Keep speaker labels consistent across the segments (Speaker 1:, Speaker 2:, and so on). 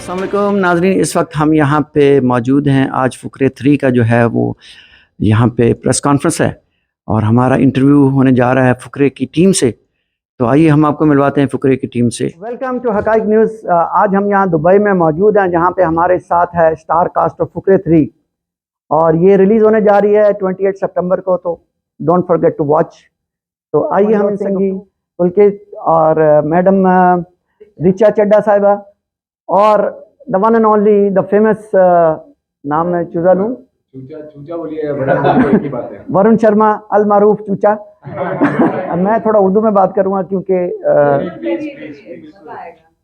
Speaker 1: अस्सलाम वालेकुम नाज़रीन, इस वक्त हम यहाँ पे मौजूद हैं। आज फुकरे 3 का जो है वो यहाँ पे प्रेस कॉन्फ्रेंस है और हमारा इंटरव्यू होने जा रहा है फुकरे की टीम से। तो आइए हम आपको मिलवाते हैं फुकरे की टीम से। Welcome to Haqaiq news. आज हम यहाँ दुबई में मौजूद हैं, जहाँ पे हमारे साथ है स्टार कास्ट ऑफ फुकरे 3 और ये रिलीज़ होने जा रही है 28 सितंबर को, तो डोंट फॉरगेट टू वॉच। तो आइए हम इनसे पुलकित और मैडम रिचा चड्डा साहिबा और the one and only the famous नाम मैं चूजा लूँ,
Speaker 2: चूचा बोलिए, बड़ा की बात है,
Speaker 1: वरुण शर्मा अल मारूफ चूचा। मैं थोड़ा उर्दू में बात करूँगा क्योंकि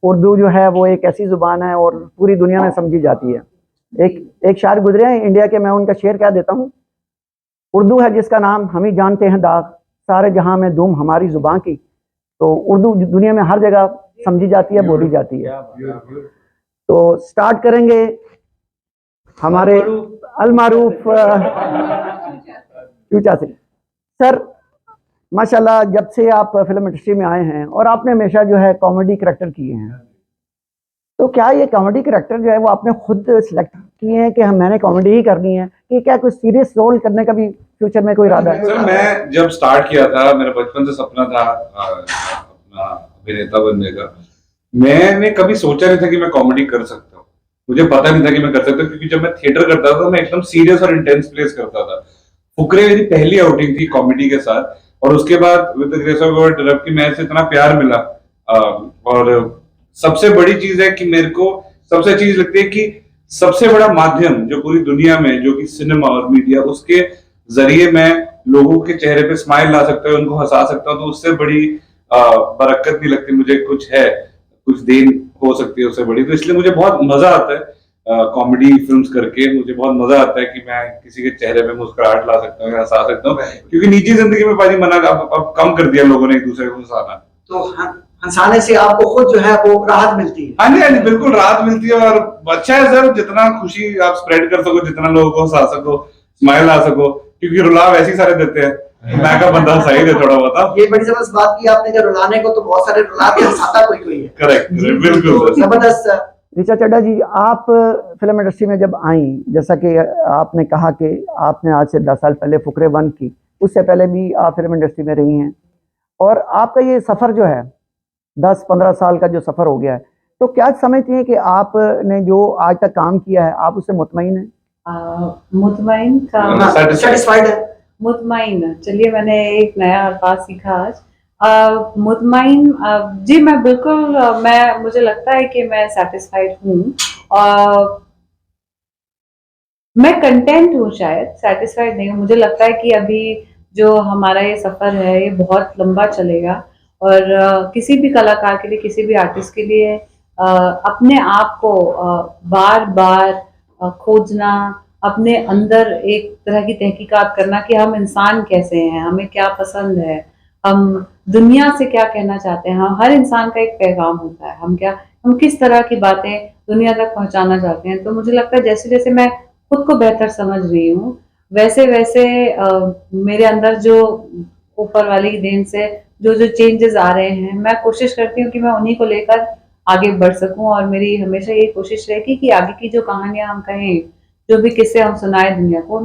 Speaker 1: उर्दू जो है वो एक ऐसी ज़ुबान है और पूरी दुनिया में समझी जाती है। एक शायर गुजरे हैं इंडिया के, मैं उनका शेर कह देता हूँ। उर्दू है जिसका नाम हम ही जानते हैं दाग, सारे जहां में धूम हमारी ज़ुबान की। तो उर्दू दुनिया में हर जगह समझी जाती है, बोली जाती है। तो स्टार्ट करेंगे हमारे अल मारूफ चूचा से। सर माशाल्लाह, जब से आप फिल्म इंडस्ट्री में आए हैं और आपने हमेशा जो है कॉमेडी करैक्टर किए हैं, तो क्या ये कॉमेडी करैक्टर जो है वो आपने खुद सिलेक्ट किए हैं कि हम मैंने कॉमेडी ही करनी है, कि क्या कुछ सीरियस रोल करने का भी फ्यूचर में कोई इरादा है?
Speaker 2: सर मैं जब स्टार्ट किया था, मेरा बचपन से सपना था अपना अभिनेता बनने का। मैंने कभी सोचा नहीं था कि मैं कॉमेडी कर सकता हूँ, मुझे पता नहीं था कि मैं कर सकता हूँ, क्योंकि जब मैं थिएटर करता था तो मैं एकदम सीरियस और इंटेंस प्लेस करता था। फुकरे मेरी पहली आउटिंग थी कॉमेडी के साथ, और उसके बाद with the grace of God रब की मेहर से इतना प्यार मिला। और सबसे बड़ी चीज है कि मेरे को सबसे अच्छी चीज लगती है कि सबसे बड़ा माध्यम जो पूरी दुनिया में, जो कि सिनेमा और मीडिया, उसके जरिए मैं लोगों के चेहरे पे स्माइल ला सकता हूँ, उनको हंसा सकता हूँ। तो उससे बड़ी बरकत नहीं लगती मुझे, कुछ है, कुछ देन हो सकती है उससे बड़ी। तो इसलिए मुझे बहुत मजा आता है कॉमेडी फिल्म्स करके। मुझे बहुत मजा आता है कि मैं किसी के चेहरे पे मुस्कुराहट ला सकता हूँ या हंसा सकता हूँ, क्योंकि निजी जिंदगी में पाजी मना अब कम कर दिया लोगों ने एक दूसरे को हंसाना।
Speaker 1: तो हंसाने से आपको खुद जो है वो राहत मिलती है?
Speaker 2: हाँ जी, बिल्कुल राहत मिलती है। और अच्छा है सर, जितना खुशी आप स्प्रेड कर सको, जितना लोगों को हंसा सको, स्माइल ला सको, क्योंकि रुलाव ऐसे ही सारे देते हैं। मैं का बंदा सही दे थोड़ा बहुत।
Speaker 1: ये बड़ी जबरदस्त बात की आपने, जब रुलाने को तो बहुत सारे रुला के हंसाता कोई है।
Speaker 2: करेक्ट, बिल्कुल
Speaker 1: जबरदस्त। रिचा चड्डा जी, आप फिल्म इंडस्ट्री में जब आई, जैसा कि आपने कहा कि आपने आज से 10 साल पहले फुकरे 1 की, उससे पहले भी आप फिल्म इंडस्ट्री में रही हैं, और आपका ये सफ़र जो है 10-15 साल का जो सफ़र हो गया है, तो क्या समझती हैं कि आपने जो आज तक काम किया है आप उससे मुतमईन हैं?
Speaker 3: मुतमईन का
Speaker 1: सेटिस्फाइड है?
Speaker 3: मुतमईन, चलिए मैंने एक नया अल्फाज सीखा आज। मुतमईन, जी मैं बिल्कुल, मैं मुझे लगता है कि मैं सेटिस्फाइड हूँ। मैं कंटेंट हूँ, शायद सेटिस्फाइड नहीं हूँ। मुझे लगता है कि अभी जो हमारा ये सफ़र है ये बहुत लंबा चलेगा, और किसी भी कलाकार के लिए, किसी भी आर्टिस्ट के लिए अपने आप को बार बार खोजना, अपने अंदर एक तरह की तहकीकात करना कि हम इंसान कैसे हैं, हमें क्या पसंद है, हम दुनिया से क्या कहना चाहते हैं। हर इंसान का एक पैगाम होता है, हम किस तरह की बातें दुनिया तक पहुंचाना चाहते हैं। तो मुझे लगता है जैसे जैसे मैं खुद को बेहतर समझ रही हूँ, वैसे वैसे मेरे अंदर जो ऊपर वाले की देन से जो चेंजेस आ रहे हैं, मैं कोशिश करती हूँ कि मैं उन्हीं को लेकर आगे बढ़ सकूं। और मेरी हमेशा ये कोशिश रहेगी कि आगे की जो कहानियां हम कहें, जो भी किस्से हम सुनाए दुनिया को,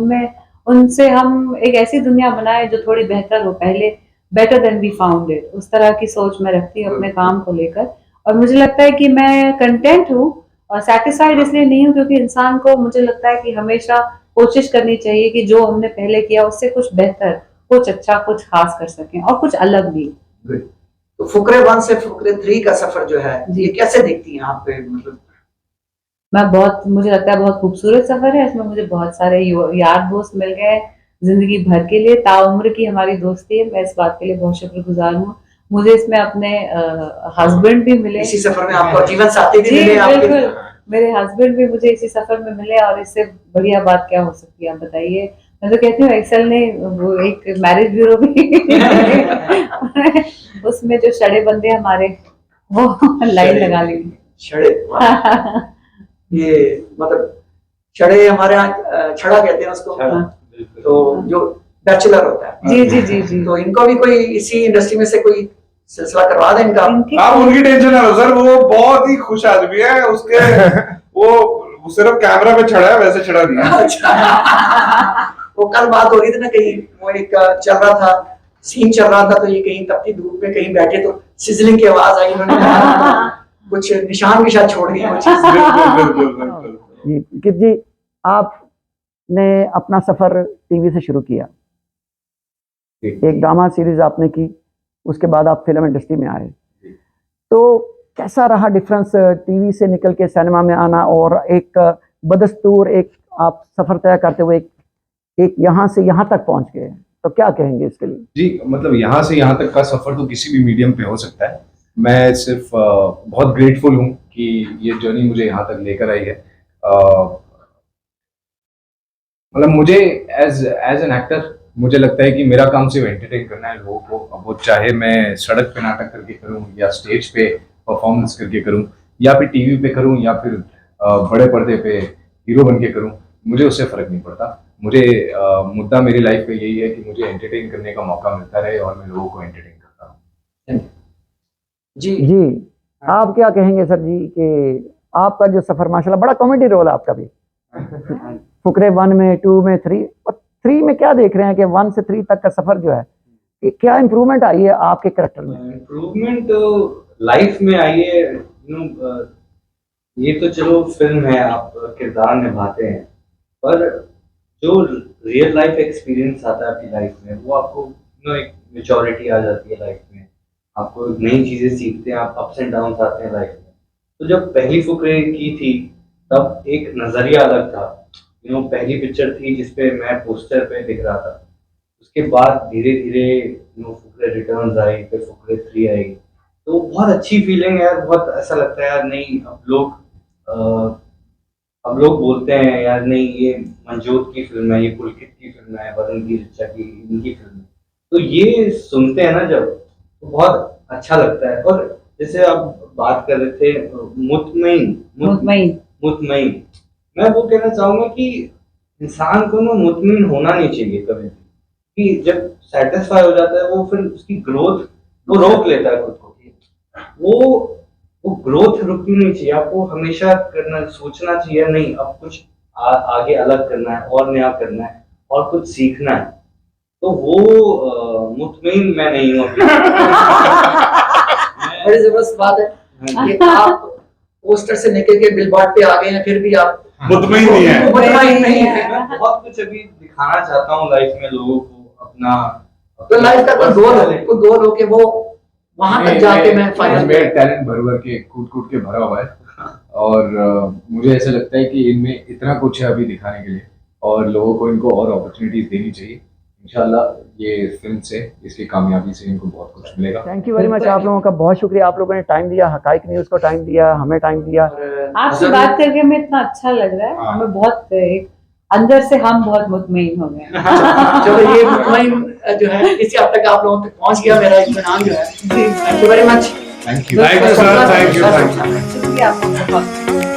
Speaker 3: उनसे हम एक ऐसी दुनिया बनाए जो थोड़ी बेहतर हो, पहले better than we found it. उस तरह की सोच मैं रखती हूँ अपने काम को लेकर। और मुझे लगता है कि मैं कंटेंट हूँ, और सेटिस्फाइड इसलिए नहीं हूँ क्योंकि इंसान को, मुझे लगता है कि हमेशा कोशिश करनी चाहिए कि जो हमने पहले किया उससे कुछ बेहतर, कुछ अच्छा, कुछ खास कर सकें, और कुछ अलग भी।
Speaker 1: तो फुकरे 1 से फुकरे 3 का सफर जो है ये कैसे देखती हैं आप? मतलब
Speaker 3: मुझे लगता है बहुत खूबसूरत सफर है। इसमें मुझे बहुत सारे यार दोस्त मिल गए जिंदगी भर के लिए, ताउम्र की हमारी दोस्ती है। मैं इस बात के लिए बहुत शुक्रगुजार हूँ। मुझे इसमें अपने हस्बैंड भी मिले,
Speaker 1: इसी सफर में आपको जीवन साथी भी मिले
Speaker 3: बिल्कुल, मेरे हस्बैंड भी मुझे इसी सफर में मिले, और इससे बढ़िया बात क्या हो सकती है, आप बताइए। मैं तो कहती हूँ एक्सेल ने वो एक मैरिज ब्यूरो भी उसमें जो छड़े बंदे हमारे, वो लाइन लगा ली।
Speaker 1: छड़े ये मतलब छड़े हमारे यहाँ छड़ा कहते हैं उसको, तो जो बैचलर होता है।
Speaker 3: जी जी जी जी।
Speaker 1: तो इनको भी कोई इसी इंडस्ट्री में से कोई
Speaker 4: सिलसिला करवा दें इनका।
Speaker 3: इनकी
Speaker 2: आप उनकी टेंशन ना लो सर, वो बहुत ही खुश आदमी है। उसके वो सिर्फ कैमरा पे चढ़ा है, वैसे चढ़ा नहीं है।
Speaker 4: अच्छा वो कल बात हो रही थी ना, कहीं वो एक चल रहा था, सीन चल रहा था, तो ये कहीं तपती धूप में कहीं बैठे तो सिजलिंग की आवाज आई, उन्होंने कहा कुछ निशान भी शायद छोड़ दिए कुछ।
Speaker 2: बिल्कुल बिल्कुल बिल्कुल।
Speaker 1: जी कित जी, आपने अपना सफर टीवी से शुरू किया, एक ड्रामा सीरीज आपने की, उसके बाद आप फिल्म इंडस्ट्री में आए, तो कैसा रहा डिफरेंस टीवी से निकल के सिनेमा में आना और एक बदस्तूर एक आप सफर तय करते हुए एक यहाँ से यहाँ तक पहुँच गए, तो क्या कहेंगे इसके लिए?
Speaker 5: जी मतलब यहाँ से यहाँ तक का सफर तो किसी भी मीडियम पे हो सकता है। मैं सिर्फ बहुत ग्रेटफुल हूँ कि ये जर्नी मुझे यहाँ तक लेकर आई है। मतलब मुझे एज एन एक्टर मुझे लगता है कि मेरा काम सिर्फ एंटरटेन करना है लोगों को। अब वो चाहे मैं सड़क पे नाटक करके करूँ या स्टेज पे परफॉर्मेंस करके करूँ या फिर टीवी पे करूँ या फिर बड़े पर्दे पे हीरो बन के करूँ, मुझे उससे फर्क नहीं पड़ता। मुझे मुद्दा मेरी लाइफ पे यही है कि मुझे एंटरटेन करने का मौका मिलता रहे और मैं लोगों को एंटरटेन करता हूँ।
Speaker 4: जी
Speaker 1: जी आप क्या कहेंगे सर जी कि आपका जो सफर माशाल्लाह बड़ा कॉमेडी रोल है आपका भी, फुकरे 1 में 2 में 3 और 3 में क्या देख रहे हैं कि 1 से 3 तक का सफर जो है कि क्या इम्प्रूवमेंट आई है आपके कैरेक्टर में?
Speaker 6: इम्प्रूवमेंट लाइफ में आई है, ये तो चलो फिल्म है, आप किरदार निभाते हैं, पर जो रियल लाइफ एक्सपीरियंस आता है आपकी लाइफ में, वो आपको एक मेच्योरिटी आ जाती है लाइफ में, आपको नई चीजें सीखते हैं, आप अप्स एंड डाउन आते हैं लाइफ में। तो जब पहली फुकरे की थी तब एक नजरिया अलग था। पहली पिक्चर थी जिसपे मैं पोस्टर पे दिख रहा था, उसके बाद धीरे धीरे फुकरे रिटर्न्स आई, फिर फुकरे 3 आई, तो बहुत अच्छी फीलिंग है यार। बहुत ऐसा लगता है यार, नहीं अब लोग बोलते हैं यार नहीं ये मंजोत की फिल्म है, ये पुलकित की फिल्म है, वरुण की ऋचा की इनकी फिल्म है, तो ये सुनते हैं ना जब, तो बहुत अच्छा लगता है। और जैसे आप बात कर रहे थे मुतमईन, मैं वो कहना चाहूंगा कि इंसान को ना मुतमईन होना नहीं चाहिए कभी भी, कि जब सेटिस्फाई हो जाता है वो फिर उसकी ग्रोथ वो रोक लेता है खुद को। वो ग्रोथ रुकनी नहीं चाहिए, आपको हमेशा सोचना चाहिए नहीं अब कुछ आगे अलग करना है और नया करना है और कुछ सीखना है। तो वो मुतमईन मैं नहीं हूँ अभी।
Speaker 4: बड़ी जबरदस्त बात है कि आप पोस्टर से निकल के बिलबोर्ड पे आ गए हैं, फिर भी आप
Speaker 2: मुतमईन नहीं है।
Speaker 4: मुतमईन नहीं है।
Speaker 6: मैं बहुत कुछ अभी दिखाना चाहता हूँ लाइफ में लोगों को, अपना
Speaker 4: तो लाइफ का कोई गोल हो के वो वहां तक जाके मैं फाइनल
Speaker 5: मेरा टैलेंट भर के कूट के भरा हुआ है और मुझे ऐसा लगता है कि इनमें इतना कुछ है अभी दिखाने के लिए और लोगों को इनको और अपॉर्चुनिटीज देनी चाहिए। इंशाल्लाह ये फिल्म से, इसकी कामयाबी से इनको बहुत कुछ मिलेगा।
Speaker 1: थैंक यू वेरी मच, आप लोगों का बहुत शुक्रिया, आप लोगों ने टाइम दिया, हकाइक न्यूज़ को टाइम दिया, हमें टाइम दिया।
Speaker 3: आपसे बात करके हमें इतना अच्छा लग रहा है, हमें बहुत अंदर से हम बहुत मुतमईन हो गए।
Speaker 4: चलो ये मुतमईन जो है इसी हद तक आप लोगों तक पहुंच गया मेरा इत्मीनान जो है। Thank you very much.
Speaker 5: Thank you
Speaker 2: sir, thank you.
Speaker 3: शुक्रिया आपका बहुत।